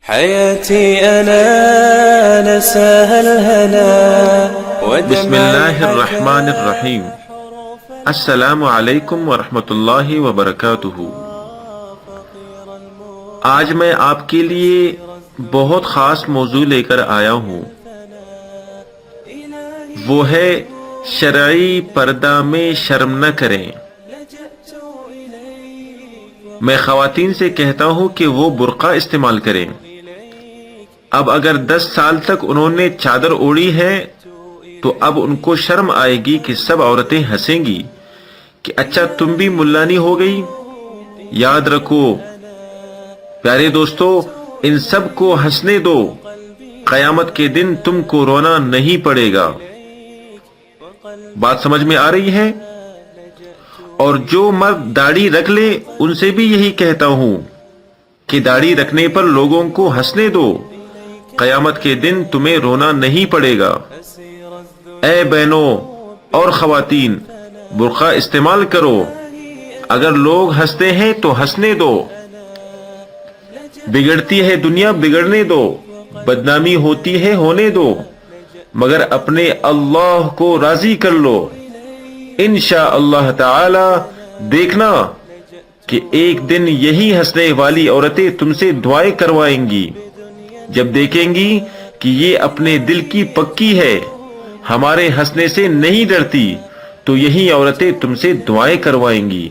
حياتي أنا نساها الهنا بسم اللہ الرحمن الرحیم۔ السلام علیکم ورحمۃ اللہ وبرکاتہ۔ آج میں آپ کے لیے بہت خاص موضوع لے کر آیا ہوں، وہ ہے شرعی پردہ میں شرم نہ کریں۔ میں خواتین سے کہتا ہوں کہ وہ برقع استعمال کریں۔ اب اگر 10 سال تک انہوں نے چادر اوڑھی ہے تو اب ان کو شرم آئے گی کہ سب عورتیں ہنسیں گی کہ اچھا تم بھی ملانی ہو گئی۔ یاد رکھو پیارے دوستو، ان سب کو ہنسنے دو، قیامت کے دن تم کو رونا نہیں پڑے گا۔ بات سمجھ میں آ رہی ہے؟ اور جو مرد داڑھی رکھ لے ان سے بھی یہی کہتا ہوں کہ داڑھی رکھنے پر لوگوں کو ہنسنے دو، قیامت کے دن تمہیں رونا نہیں پڑے گا۔ اے بہنوں اور خواتین، برقع استعمال کرو، اگر لوگ ہنستے ہیں تو ہنسنے دو۔ بگڑتی ہے دنیا، بگڑنے دو، بدنامی ہوتی ہے ہونے دو، مگر اپنے اللہ کو راضی کر لو۔ انشاءاللہ تعالی دیکھنا کہ ایک دن یہی ہنسنے والی عورتیں تم سے دعائیں کروائیں گی۔ جب دیکھیں گی کہ یہ اپنے دل کی پکی ہے، ہمارے ہنسنے سے نہیں ڈرتی، تو یہی عورتیں تم سے دعائیں کروائیں گی،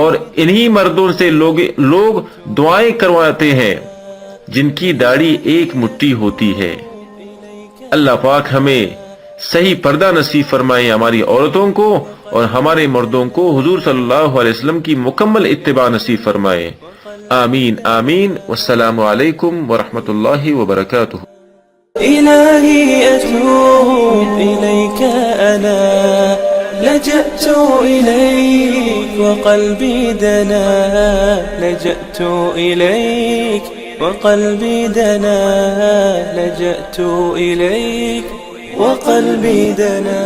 اور انہی مردوں سے لوگ دعائیں کرواتے ہیں جن کی داڑھی ایک مٹھی ہوتی ہے۔ اللہ پاک ہمیں صحیح پردہ نصیب فرمائے، ہماری عورتوں کو اور ہمارے مردوں کو حضور صلی اللہ علیہ وسلم کی مکمل اتباع نصیب فرمائے۔ آمین آمین۔ والسلام علیکم ورحمۃ اللہ وبرکاتہ۔ إلهي أتوب إليك أنا لجأت إليك وقلبي دنا، لجأت إليك وقلبي دنا، لجأت إليك وقلبي دنا۔